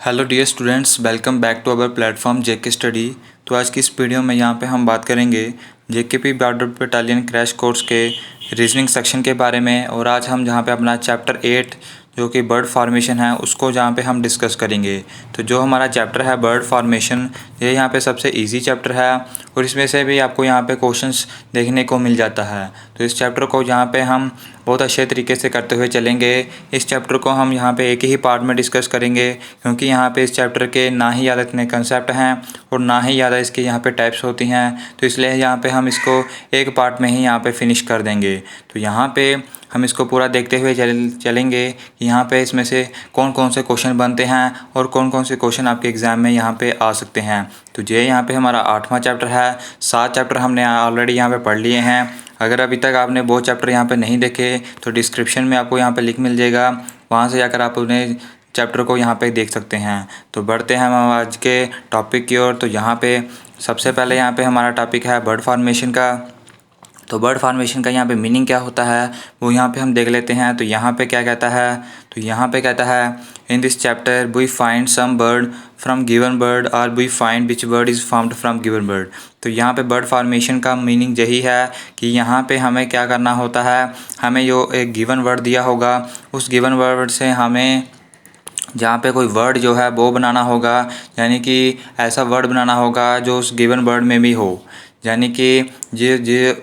Hello dear students, welcome back to our platform JK study. तो आज की इस वीडियो में यहाँ पे हम बात करेंगे JKP border battalion crash course के रीजनिंग सेक्शन के बारे में। और आज हम जहाँ पे अपना चैप्टर 8 जो कि बर्ड फॉर्मेशन है उसको जहाँ पे हम डिस्कस करेंगे। तो जो हमारा चैप्टर है बर्ड फॉर्मेशन, ये यहाँ पे सबसे इजी चैप्टर है और इसमें से भी आपको यहाँ पे क्वेश्चंस देखने को मिल जाता है। तो इस चैप्टर को यहाँ पे हम बहुत अच्छे तरीके से करते हुए चलेंगे। इस चैप्टर को हम यहाँ पे एक ही पार्ट में डिस्कस करेंगे क्योंकि यहाँ पे इस चैप्टर के ना ही ज़्यादा इतने कंसेप्ट हैं और ना ही ज़्यादा इसके यहाँ पे टाइप्स होती हैं। तो इसलिए यहाँ पे हम इसको एक पार्ट में ही यहाँ पे फिनिश कर देंगे। तो यहाँ पे हम इसको पूरा देखते हुए चलेंगे कि यहाँ पे इसमें से कौन कौन से क्वेश्चन बनते हैं और कौन कौन से क्वेश्चन आपके एग्ज़ाम में यहाँ पे आ सकते हैं। तो ये यहाँ पे हमारा 8वां चैप्टर है। 7 चैप्टर हमने ऑलरेडी यहाँ पे पढ़ लिए हैं। अगर अभी तक आपने वो चैप्टर यहाँ पे नहीं देखे तो डिस्क्रिप्शन में आपको यहाँ पे लिंक मिल जाएगा, वहाँ से जाकर आप उन्हें चैप्टर को यहाँ पे देख सकते हैं। तो बढ़ते हैं हम आज के टॉपिक की ओर। तो यहाँ पे सबसे पहले यहाँ पे हमारा टॉपिक है बर्ड फॉर्मेशन का। तो बर्ड फॉर्मेशन का यहाँ पे मीनिंग क्या होता है वो यहाँ पे हम देख लेते हैं। तो यहाँ पे क्या कहता है, तो यहाँ पे कहता है in this chapter we find some bird from given bird और we find which bird is found from given bird. तो यहाँ पे बर्ड फॉर्मेशन का मीनिंग यही है कि यहाँ पे हमें क्या करना होता है, हमें जो एक गिवन वर्ड दिया होगा उस गिवन वर्ड से हमें जहाँ पे कोई वर्ड जो है वो बनाना होगा, यानी कि ऐसा वर्ड बनाना होगा जो उस गिवन वर्ड में भी हो। यानी कि ये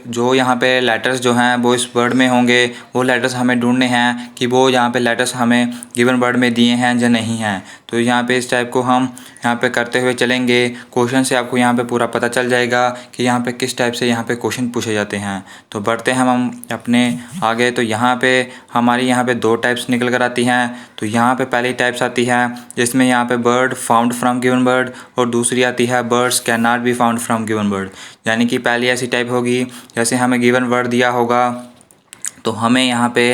जो यहाँ पे लेटर्स जो हैं वो इस वर्ड में होंगे, वो लेटर्स हमें ढूंढने हैं कि वो यहाँ पे लेटर्स हमें गिवन वर्ड में दिए हैं या नहीं हैं। तो यहाँ पे इस टाइप को हम यहाँ पे करते हुए चलेंगे। क्वेश्चन से आपको यहाँ पे पूरा पता चल जाएगा कि यहाँ पे किस टाइप से यहाँ पे क्वेश्चन पूछे जाते हैं। तो बढ़ते हैं हम अपने आगे। तो यहाँ पे हमारी यहाँ पे 2 टाइप्स निकल कर आती हैं। तो यहाँ पे पहली टाइप्स आती है जिसमें यहाँ पे bird found from given bird और दूसरी आती है birds can not be found from given bird. यानी कि पहली ऐसी टाइप होगी जैसे हमें गिवन वर्ड दिया होगा तो हमें यहाँ पे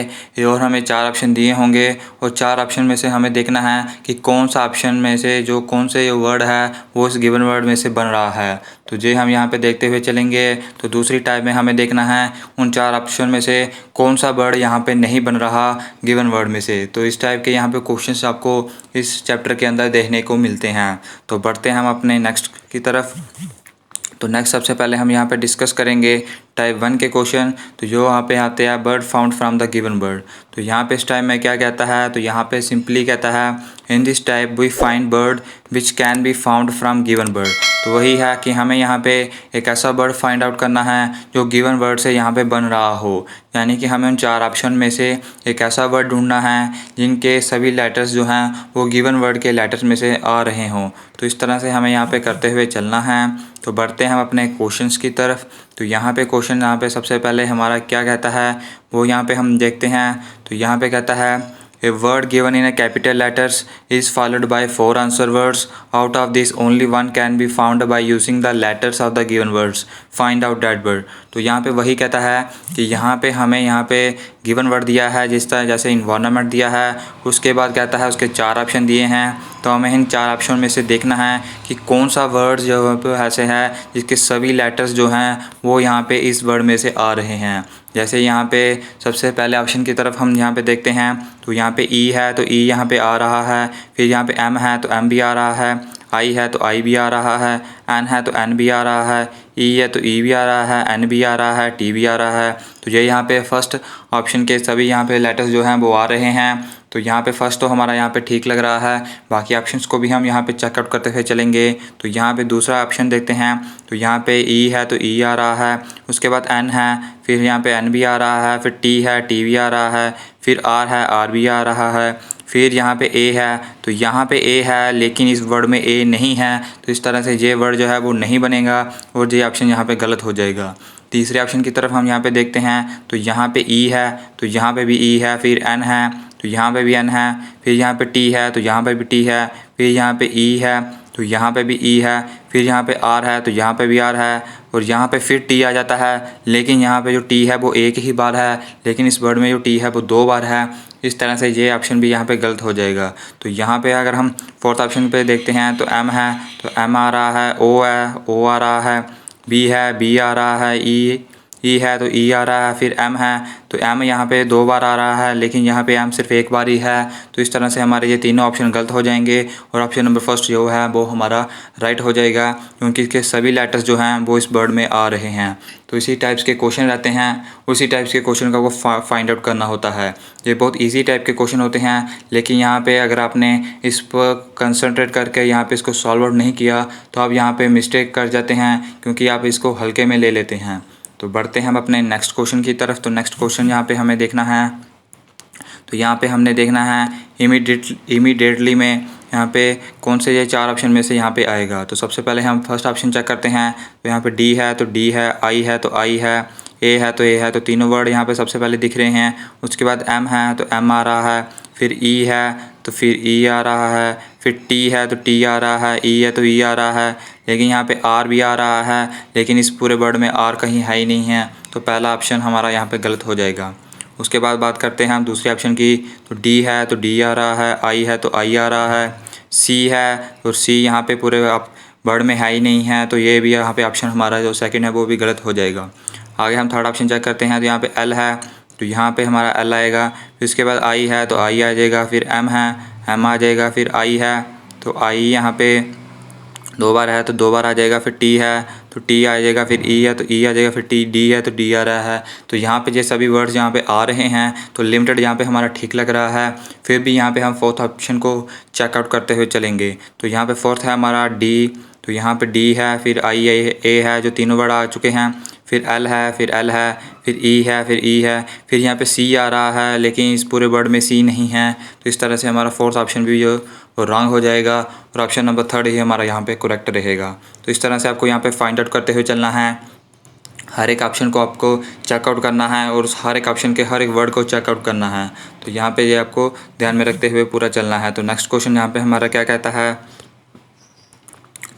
और हमें 4 ऑप्शन दिए होंगे और 4 ऑप्शन में से हमें देखना है कि कौन सा ऑप्शन में से जो कौन से वर्ड है वो इस गिवन वर्ड में से बन रहा है। तो ये हम यहाँ पे देखते हुए चलेंगे। तो दूसरी टाइप में हमें देखना है उन 4 ऑप्शन में से कौन सा वर्ड यहाँ पे नहीं बन रहा गिवन वर्ड में से। तो इस टाइप के यहाँ पे क्वेश्चंस आपको इस चैप्टर के अंदर देखने को मिलते हैं। तो बढ़ते हैं हम अपने नेक्स्ट की तरफ। तो नेक्स्ट सबसे पहले हम यहाँ पे डिस्कस करेंगे टाइप 1 के क्वेश्चन। तो जो यहाँ पे आते हैं bird found from the given bird. तो यहाँ पे इस टाइप में क्या कहता है, तो यहाँ पे सिंपली कहता है in this type we find word which can be found from given bird. तो वही है कि हमें यहाँ पे एक ऐसा बर्ड फाइंड आउट करना है जो गिवन वर्ड से यहाँ पे बन रहा हो। यानी कि हमें उन 4 ऑप्शन में से एक ऐसा वर्ड ढूंढना है जिनके सभी लेटर्स जो हैं वो गिवन वर्ड के लेटर्स में से आ रहे हों। तो इस तरह से हमें यहाँ पे करते हुए चलना है। तो बढ़ते हैं हम अपने क्वेश्चंस की तरफ। तो यहाँ पे क्वेश्चन यहाँ पे सबसे पहले हमारा क्या कहता है वो यहाँ पे हम देखते हैं। तो यहाँ पे कहता है A word given in a capital letters is followed by 4 answer words. Out of this, only one can be found by using the letters of the given words. Find out that word. तो यहाँ पे वही कहता है कि यहाँ पे हमें यहाँ पे गिवन वर्ड दिया है जिस तरह जैसे इन्वायरमेंट दिया है, उसके बाद कहता है उसके 4 ऑप्शन दिए हैं। तो हमें इन 4 ऑप्शन में से देखना है कि कौन सा वर्ड जो है ऐसे है जिसके सभी लेटर्स जो हैं वो यहाँ पे इस वर्ड में से आ रहे हैं। जैसे यहाँ पे सबसे पहले ऑप्शन की तरफ हम यहाँ पे देखते हैं। तो यहाँ पे ई है तो ई यहाँ पे आ रहा है, फिर यहाँ पे एम है तो एम भी आ रहा है, आई है तो आई भी आ रहा है, एन है तो एन भी आ रहा है, ई है तो ई भी आ रहा है, एन भी आ रहा है, टी भी आ रहा है। तो ये यहाँ पे फर्स्ट ऑप्शन के सभी यहाँ पे लेटर्स जो हैं वो आ रहे हैं। तो यहाँ पे फर्स्ट तो हमारा यहाँ पे ठीक लग रहा है। बाकी ऑप्शंस को भी हम यहाँ पे चेकआउट करते हुए चलेंगे। तो यहाँ पे दूसरा ऑप्शन देखते हैं। तो यहाँ पे ई है तो ई आ रहा है, उसके बाद एन है, फिर यहाँ पे एन भी आ रहा है, फिर टी है टी भी आ रहा है, फिर आर है आर भी आ रहा है, फिर यहाँ पे ए है तो यहाँ पे ए है लेकिन इस वर्ड में ए नहीं है। तो इस तरह से ये वर्ड जो है वो नहीं बनेगा और ये ऑप्शन यहाँ पे गलत हो जाएगा। तीसरे ऑप्शन की तरफ हम यहाँ पे देखते हैं। तो यहाँ पे ई है तो यहाँ पे भी ई है, फिर एन है तो यहाँ पे भी एन है, फिर यहाँ पे टी है तो यहाँ पे भी टी है, फिर यहाँ पे ई है तो यहाँ पे भी ई है, फिर यहाँ पे आर है तो यहाँ पे भी आर है और यहाँ पे फिर टी आ जाता है। लेकिन यहाँ पे जो टी है वो एक ही बार है, लेकिन इस वर्ड में जो टी है वो 2 बार है। इस तरह से ये ऑप्शन भी यहाँ पे गलत हो जाएगा। तो यहाँ पे अगर हम फोर्थ ऑप्शन पे देखते हैं तो एम है तो एम आ रहा है, ओ है ओ आ रहा है, बी है बी आ रहा है, ई ई है तो ई आ रहा है, फिर एम है तो एम यहाँ पे 2 बार आ रहा है, लेकिन यहाँ पे एम सिर्फ एक बार ही है। तो इस तरह से हमारे ये तीनों ऑप्शन गलत हो जाएंगे और ऑप्शन नंबर फर्स्ट जो है वो हमारा राइट हो जाएगा, क्योंकि इसके सभी लेटर्स जो हैं वो इस वर्ड में आ रहे हैं। तो इसी टाइप्स के क्वेश्चन रहते हैं, उसी टाइप्स के क्वेश्चन का वो फाइंड आउट करना होता है। ये बहुत ईजी टाइप के क्वेश्चन होते हैं, लेकिन यहाँ पे अगर आपने इस पर कंसंट्रेट करके यहाँ पे इसको सॉल्व आउट नहीं किया तो आप यहाँ पे मिस्टेक कर जाते हैं, क्योंकि आप इसको हल्के में ले लेते हैं। तो बढ़ते हैं हम अपने नेक्स्ट क्वेश्चन की तरफ। तो नेक्स्ट क्वेश्चन यहाँ पे हमें देखना है, तो यहाँ पे हमने देखना है इमीडिएटली में यहाँ पे कौन से ये 4 ऑप्शन में से यहाँ पे आएगा। तो सबसे पहले हम फर्स्ट ऑप्शन चेक करते हैं। तो यहाँ पे डी है तो डी है, आई है तो आई है, ए है तो ए है। तो तीनों वर्ड यहाँ पे सबसे पहले दिख रहे हैं। उसके बाद एम है तो एम आ रहा है, फिर ई है तो फिर ई आ रहा है, फिर टी है तो टी आ रहा है, ई है तो ई आ रहा है, लेकिन यहाँ पे आर भी आ रहा है, लेकिन इस पूरे वर्ड में आर कहीं है ही नहीं है। तो पहला ऑप्शन हमारा यहाँ पे गलत हो जाएगा। उसके बाद बात करते हैं हम दूसरे ऑप्शन की। तो डी है तो डी आ रहा है, आई है तो आई आ रहा है, सी है और सी यहाँ पे पूरे वर्ड में है ही नहीं है। तो ये भी यहाँ पे ऑप्शन हमारा जो सेकंड है वो भी गलत हो जाएगा। आगे हम थर्ड ऑप्शन चेक करते हैं। तो यहाँ पे एल है तो यहाँ पे हमारा एल आएगा, फिर उसके बाद आई है तो आई आ जाएगा, फिर एम है एम आ जाएगा, फिर आई है तो आई यहाँ पे 2 बार है तो 2 बार आ जाएगा, फिर टी है तो टी आ जाएगा, फिर ई है तो ई आ जाएगा, फिर टी डी है तो डी आ रहा है। तो यहाँ पे ये सभी वर्ड्स यहाँ पे आ रहे हैं, तो लिमिटेड यहाँ पे हमारा ठीक लग रहा है। फिर भी यहाँ पे हम फोर्थ ऑप्शन को चेकआउट करते हुए चलेंगे। तो यहाँ पे फोर्थ है हमारा डी, तो यहाँ पे डी है, फिर आई ए है जो तीनों वर्ड आ चुके हैं, फिर एल है, फिर एल है, फिर ई है, फिर ई है, फिर यहाँ पे सी आ रहा है, लेकिन इस पूरे वर्ड में सी नहीं है। तो इस तरह से हमारा फोर्थ ऑप्शन भी जो वो रॉन्ग हो जाएगा और ऑप्शन नंबर थर्ड ही हमारा यहाँ पे करेक्ट रहेगा। तो इस तरह से आपको यहाँ पे फाइंड आउट करते हुए चलना है। हर एक ऑप्शन को आपको चेकआउट करना है और उस हर एक ऑप्शन के हर एक वर्ड को चेकआउट करना है। तो यहाँ पे ये आपको ध्यान में रखते हुए पूरा चलना है। तो नेक्स्ट क्वेश्चन यहाँ पे हमारा क्या कहता है,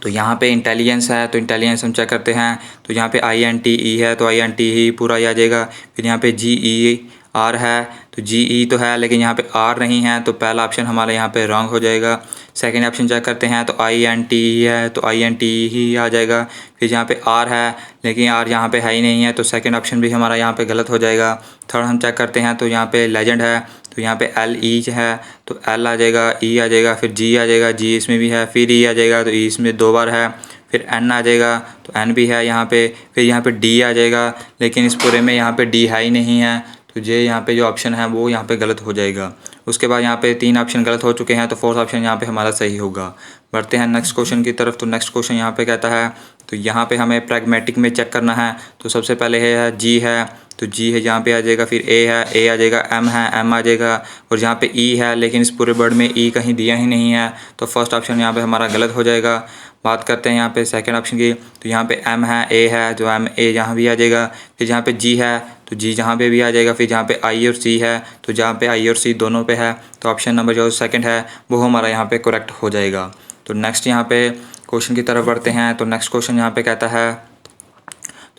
तो यहाँ पे इंटेलिजेंस है, तो इंटेलिजेंस हम चेक करते हैं। तो यहाँ पे आई एन टी ई है तो आई एन टी ही पूरा ही आ जाएगा। फिर यहाँ पे जी ई आर है तो जी ई तो है, लेकिन यहाँ पे आर नहीं है, तो पहला ऑप्शन हमारा यहाँ पे रॉन्ग हो जाएगा। सेकंड ऑप्शन चेक करते हैं। तो आई एन टी ही है तो आई एन टी ही आ जाएगा। फिर यहाँ पे आर है, लेकिन आर यहाँ पे है ही नहीं है, तो सेकंड ऑप्शन भी हमारा यहाँ पे गलत हो जाएगा। थर्ड हम चेक करते हैं। तो यहाँ पे लेजेंड है तो यहाँ पे एल ई है तो एल आ जाएगा, ई आ जाएगा, फिर जी आ जाएगा, जी इसमें भी है, फिर ई आ जाएगा तो ई इसमें 2 बार है, फिर एन आ जाएगा तो एन भी है यहाँ पे, फिर यहाँ पे डी आ जाएगा, लेकिन इस पूरे में यहाँ पे डी है ही नहीं है, तो ये यहाँ पे जो ऑप्शन है वो यहाँ पे गलत हो जाएगा। उसके बाद यहाँ पे 3 ऑप्शन गलत हो चुके हैं, तो फोर्थ ऑप्शन यहाँ पे हमारा सही होगा। बढ़ते हैं नेक्स्ट क्वेश्चन की तरफ। तो नेक्स्ट क्वेश्चन यहाँ पे कहता है, तो यहाँ पे हमें प्रैग्मेटिक में चेक करना है। तो सबसे पहले है जी है तो जी है यहाँ पे आ जाएगा, फिर ए है ए आ जाएगा, एम है एम आ जाएगा, और यहाँ पे ई है, लेकिन इस पूरे वर्ड में ई कहीं दिया ही नहीं है, तो फर्स्ट ऑप्शन यहाँ पे हमारा गलत हो जाएगा। बात करते हैं यहाँ पे सेकंड ऑप्शन की। तो यहाँ पे एम है ए है तो एम ए यहाँ भी आ जाएगा, फिर यहाँ पे जी है तो जी जहाँ पे भी आ जाएगा, फिर जहाँ पे आई और सी है तो जहाँ पे आई और सी दोनों पे है, तो ऑप्शन नंबर जो सेकंड है वो हमारा यहाँ पे करेक्ट हो जाएगा। तो नेक्स्ट यहाँ पे क्वेश्चन की तरफ बढ़ते हैं। तो नेक्स्ट क्वेश्चन यहाँ पे कहता है,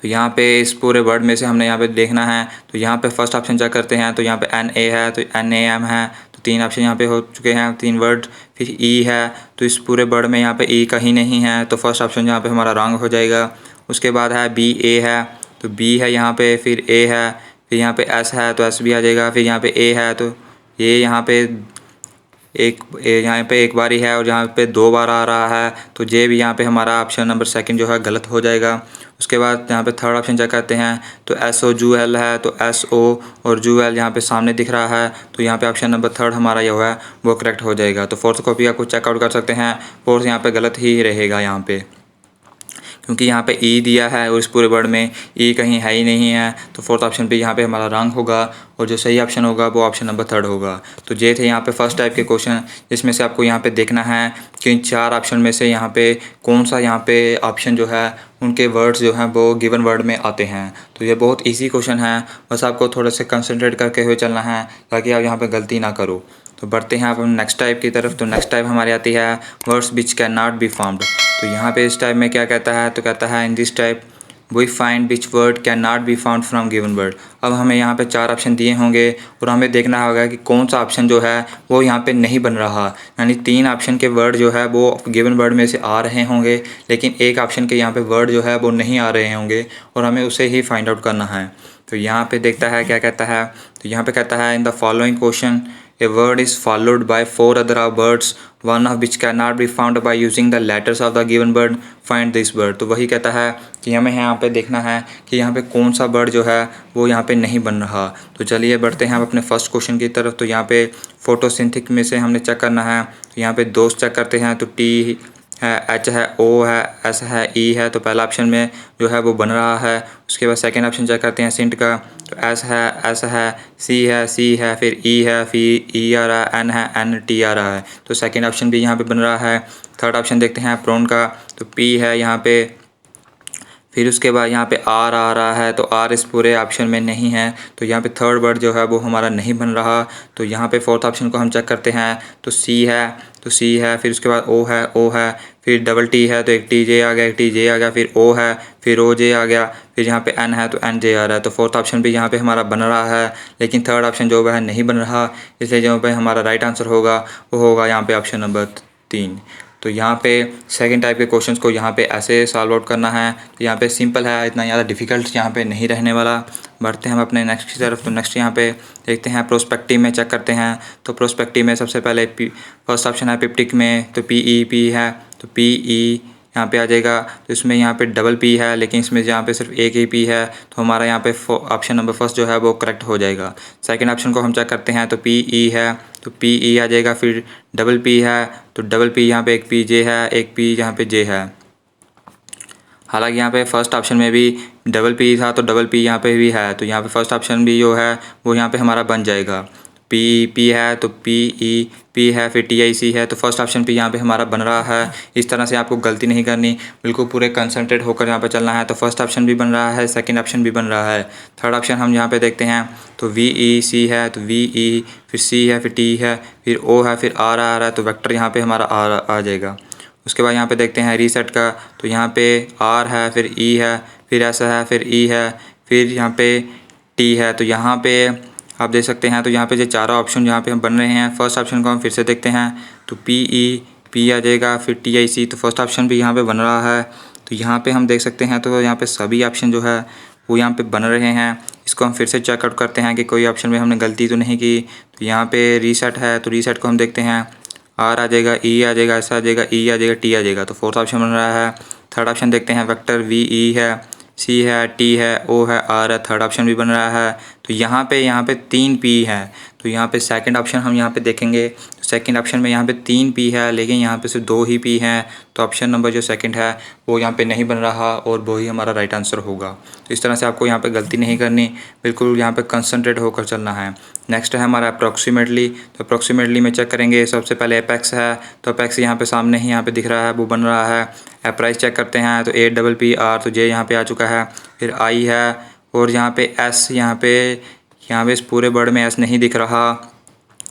तो यहाँ पे इस पूरे वर्ड में से हमने यहाँ पे देखना है। तो यहाँ पे फर्स्ट ऑप्शन चेक करते हैं। तो यहाँ पे एन ए है तो एन ए एम है, तो 3 ऑप्शन यहाँ पे हो चुके हैं, 3 वर्ड। फिर ई है तो इस पूरे वर्ड में यहाँ पे ई कहीं नहीं है, तो फर्स्ट ऑप्शन यहाँ पे हमारा रॉन्ग हो जाएगा। उसके बाद है बी ए है तो बी है यहाँ पे, फिर ए है, फिर यहाँ पे एस है तो एस भी आ जाएगा, फिर यहाँ पे ए है तो ये यहाँ पे यहाँ पे एक बार ही है और यहाँ पे 2 बार आ रहा है, तो ये भी यहाँ पे हमारा ऑप्शन नंबर सेकंड जो है गलत हो जाएगा। उसके बाद यहाँ पे थर्ड ऑप्शन चेक करते हैं। तो एस ओ जू एल है तो एस ओ और जू एल यहाँ पे सामने दिख रहा है, तो यहाँ पे ऑप्शन नंबर थर्ड हमारा जो है वो करेक्ट हो जाएगा। तो फोर्थ को भी आपको चेकआउट कर सकते हैं, फोर्थ यहाँ पे गलत ही रहेगा यहाँ पे, क्योंकि यहाँ पे ई दिया है और इस पूरे वर्ड में ई कहीं है ही नहीं है, तो फोर्थ ऑप्शन पे यहाँ पे हमारा रॉन्ग होगा और जो सही ऑप्शन होगा वो ऑप्शन नंबर थर्ड होगा। तो ये थे यहाँ पे फर्स्ट टाइप के क्वेश्चन, जिसमें से आपको यहाँ पे देखना है कि इन 4 ऑप्शन में से यहाँ पे कौन सा यहाँ पे ऑप्शन जो है उनके वर्ड्स जो हैं वो गिवन वर्ड में आते हैं। तो ये बहुत ईजी क्वेश्चन है, बस आपको थोड़ा से कंसनट्रेट करके हुए चलना है ताकि आप यहाँ पर गलती ना करो। तो बढ़ते हैं आप नेक्स्ट टाइप की तरफ। तो नेक्स्ट टाइप हमारी आती है words which can not be formed. तो यहाँ पे इस टाइप में क्या कहता है, तो कहता है in this type we find which word can not be found from given word. अब हमें यहाँ पे 4 ऑप्शन दिए होंगे और हमें देखना होगा कि कौन सा ऑप्शन जो है वो यहाँ पे नहीं बन रहा, यानी 3 ऑप्शन के वर्ड जो है वो गिवन वर्ड में से आ रहे होंगे, लेकिन एक ऑप्शन के यहाँ पे वर्ड जो है वो नहीं आ रहे होंगे और हमें उसे ही फाइंड आउट करना है। तो यहाँ पे देखता है क्या कहता है, तो यहाँ पे कहता है in the following question a word is followed by 4 other words, one of which cannot be found by using the letters of the given word, find this word। तो वही कहता है कि हमें यहाँ पे देखना है कि यहाँ पे कौन सा वर्ड जो है वो यहाँ पे नहीं बन रहा। तो चलिए बढ़ते हैं हम अपने फर्स्ट क्वेश्चन की तरफ। तो यहाँ पे फोटोसिंथेसिस में से हमने चेक करना है, तो यहाँ पे दोस्त चेक करते हैं। तो टी है, एच है, ओ है, एस है, ई है, तो पहला ऑप्शन में जो है वो बन रहा है। उसके बाद सेकंड ऑप्शन चेक करते हैं सिंट का, तो एस है, सी है, फिर ई है, फिर ई आ रहा है, एन है, एन टी आ रहा है, तो सेकंड ऑप्शन भी यहाँ पे बन रहा है। थर्ड ऑप्शन देखते हैं प्रोन का, तो पी है यहाँ पे, फिर उसके बाद यहाँ पे आर आ रहा है, तो आर इस पूरे ऑप्शन में नहीं है, तो यहाँ पे थर्ड वर्ड जो है वो हमारा नहीं बन रहा। तो यहाँ पे फोर्थ ऑप्शन को हम चेक करते हैं, तो सी है, फिर उसके बाद ओ है, फिर डबल टी है, तो एक टी जे आ गया, फिर ओ है, फिर ओ जे आ गया, फिर यहाँ पे एन है तो एन जे आ रहा है। तो फोर्थ ऑप्शन भी यहाँ पे हमारा बन रहा है, लेकिन थर्ड ऑप्शन जो है नहीं बन रहा, इसलिए जो पे हमारा राइट आंसर होगा वो होगा यहाँ पे ऑप्शन नंबर 3। तो यहाँ पे सेकंड टाइप के क्वेश्चंस को यहाँ पे ऐसे सॉल्व आउट करना है। तो यहाँ पे सिंपल है, इतना ज़्यादा डिफ़िकल्ट यहाँ पे नहीं रहने वाला। बढ़ते हैं हम अपने नेक्स्ट की तरफ। तो नेक्स्ट यहाँ पे देखते हैं प्रोस्पेक्टिव में चेक करते हैं। तो प्रोस्पेक्टिव में सबसे पहले फर्स्ट ऑप्शन है पिप्टिक में, तो पी है, तो पी यहाँ पे आ जाएगा। तो इसमें यहाँ पे डबल पी है, लेकिन इसमें यहाँ पे सिर्फ एक ही पी है, तो हमारा यहाँ पे ऑप्शन नंबर फर्स्ट जो है वो करेक्ट हो जाएगा। सेकंड ऑप्शन को हम चेक करते हैं, तो पी ई है, तो पी ई आ जाएगा। फिर डबल पी है, तो डबल पी यहाँ पे एक पी जे है, एक पी यहाँ पे जे है। हालांकि यहाँ पे फर्स्ट ऑप्शन में भी डबल पी था, तो डबल पी यहाँ पे भी है, तो यहाँ पे फर्स्ट ऑप्शन भी जो है वो यहाँ पे हमारा बन जाएगा। पी है, तो पी है, फिर टी आई सी है, तो फर्स्ट ऑप्शन भी यहाँ पे हमारा बन रहा है। इस तरह से आपको गलती नहीं करनी, बिल्कुल पूरे कंसंट्रेट होकर यहाँ पे चलना है। तो फर्स्ट ऑप्शन भी बन रहा है, सेकंड ऑप्शन भी बन रहा है। थर्ड ऑप्शन हम यहाँ पे देखते हैं, तो वी ई सी है, तो वी ई, फिर सी है, फिर टी है, फिर ओ है, फिर आर आ रहा है, तो वेक्टर यहाँ पे हमारा आ जाएगा। उसके बाद यहाँ पे देखते हैं रीसेट का, तो यहाँ पे आर है, फिर ई है, फिर एस है, फिर ई है, फिर यहाँ पे टी है। तो यहाँ पे आप देख सकते हैं, तो यहाँ पे जो चारों ऑप्शन यहाँ पे हम बन रहे हैं। फर्स्ट ऑप्शन को हम फिर से देखते हैं, तो पी आ जाएगा, फिर टी आई सी, तो फर्स्ट ऑप्शन भी यहाँ पे बन रहा है। तो यहाँ पे हम देख सकते हैं, तो यहाँ पे सभी ऑप्शन जो है वो यहाँ पे बन रहे हैं। इसको हम फिर से चेकआउट करते हैं कि कोई ऑप्शन में हमने गलती तो नहीं की। तो यहाँ पे रीसेट है, तो रीसेट को हम देखते हैं, आर आ जाएगा, ई आ जाएगा, एस आ जाएगा, ई आ जाएगा, टी आ जाएगा, तो फोर्थ ऑप्शन बन रहा है। थर्ड ऑप्शन देखते हैं, वेक्टर वी ई है, सी है, टी है, ओ है, आर है, थर्ड ऑप्शन भी बन रहा है। तो यहाँ पे 3 पी है, तो यहाँ पे सेकंड ऑप्शन हम यहाँ पे देखेंगे, तो सेकंड ऑप्शन में यहाँ पे 3 पी है, लेकिन यहाँ पे सिर्फ 2 ही पी हैं। तो ऑप्शन नंबर जो सेकंड है वो यहाँ पे नहीं बन रहा और वो ही हमारा राइट आंसर होगा। तो इस तरह से आपको यहाँ पे गलती नहीं करनी, बिल्कुल यहाँ पे कंसंट्रेट होकर चलना है। नेक्स्ट है हमारा अप्रॉक्सीमेटली। तो अप्रॉक्सीमेटली में चेक करेंगे, सबसे पहले अपेक्स है, तो अपेक्स यहाँ पे सामने ही यहाँ पे दिख रहा है, वो बन रहा है। अप्राइस चेक करते हैं, तो ए डबल पी आर, तो जे यहाँ पे आ चुका है। फिर आई है, और यहाँ पे एस, यहाँ पे इस पूरे वर्ड में एस नहीं दिख रहा,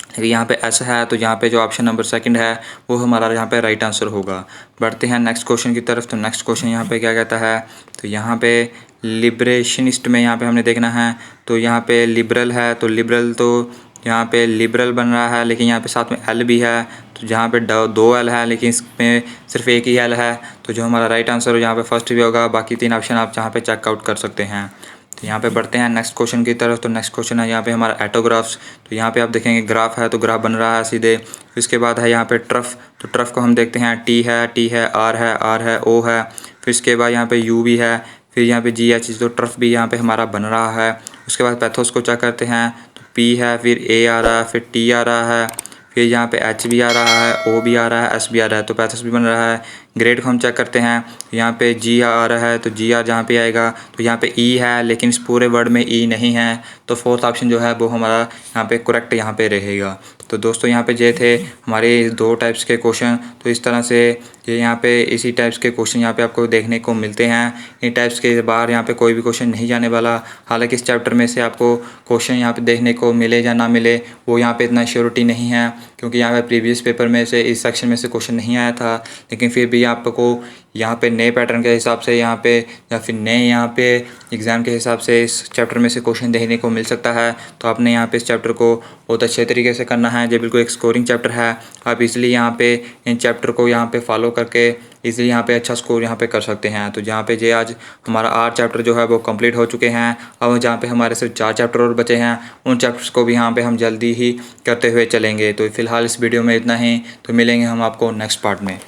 लेकिन यहाँ पे एस है, तो यहाँ पे जो ऑप्शन नंबर सेकंड है वो हमारा यहाँ पे राइट आंसर होगा। बढ़ते हैं नेक्स्ट क्वेश्चन की तरफ। तो नेक्स्ट क्वेश्चन यहाँ पे क्या कहता है, तो यहाँ पे लिबरेशनिस्ट में यहाँ पे हमने देखना है, तो यहाँ पे लिबरल है, तो लिबरल, तो यहाँ पे लिबरल बन रहा है, लेकिन यहाँ पे साथ में एल भी है, तो जहाँ पे 2 एल है, लेकिन इसमें सिर्फ एक ही एल है, तो जो हमारा राइट आंसर हो यहाँ पे फर्स्ट भी होगा। बाकी 3 ऑप्शन आप जहाँ पे चेकआउट कर सकते हैं। तो यहाँ पे बढ़ते हैं नेक्स्ट क्वेश्चन की तरफ। तो नेक्स्ट क्वेश्चन है यहाँ पे हमारा एटोग्राफ्स। तो यहाँ पे आप देखेंगे ग्राफ है, तो ग्राफ बन रहा है सीधे। इसके बाद है यहाँ पे ट्रफ, तो ट्रफ को हम देखते हैं, टी है, आर है, ओ है, फिर इसके बाद यहाँ पे यू भी है, फिर यहाँ पे जी एच, तो ट्रफ भी यहाँ पे हमारा बन रहा है। उसके बाद पैथोस को चेक करते हैं, तो पी है, फिर ए आ रहा है, फिर टी आ रहा है, फिर यहाँ पे एच भी आ रहा है, ओ भी आ रहा है, एस भी आ रहा है, तो पैथोस भी बन रहा है। ग्रेड को हम चेक करते हैं, यहाँ पे जी आ रहा है, तो जी आर जहाँ पे आएगा, तो यहाँ पे ई है, लेकिन इस पूरे वर्ड में ई नहीं है, तो फोर्थ ऑप्शन जो है वो हमारा यहाँ पे करेक्ट यहाँ पे रहेगा। तो दोस्तों यहाँ पे ये थे हमारे 2 टाइप्स के क्वेश्चन। तो इस तरह से ये यहाँ पे इसी टाइप्स के क्वेश्चन यहाँ पे आपको देखने को मिलते हैं। इन टाइप्स के बाहर यहाँ पे कोई भी क्वेश्चन नहीं जाने वाला। हालांकि इस चैप्टर में से आपको क्वेश्चन यहाँ पे देखने को मिले या ना मिले वो यहाँ पे इतना श्योरिटी नहीं है, क्योंकि यहाँ पे प्रीवियस पेपर में से इस सेक्शन में से क्वेश्चन नहीं आया था, लेकिन फिर भी आपको यहाँ पे नए पैटर्न के हिसाब से यहाँ पे या फिर नए यहाँ पे एग्ज़ाम के हिसाब से इस चैप्टर में से क्वेश्चन देखने को मिल सकता है। तो आपने यहाँ पे इस चैप्टर को बहुत अच्छे तरीके से करना है। जो बिल्कुल एक स्कोरिंग चैप्टर है, आप इजीली यहाँ पे इन चैप्टर को यहाँ पे फॉलो करके इजीली यहाँ पे अच्छा स्कोर यहाँ पे कर सकते हैं। तो जहाँ पे जे आज हमारा 8 चैप्टर जो है वो कंप्लीट हो चुके हैं। अब जहाँ पे हमारे सिर्फ 4 चैप्टर और बचे हैं, उन चैप्टर्स को भी यहाँ पे हम जल्दी ही करते हुए चलेंगे। तो फिलहाल इस वीडियो में इतना ही, तो मिलेंगे हम आपको नेक्स्ट पार्ट में।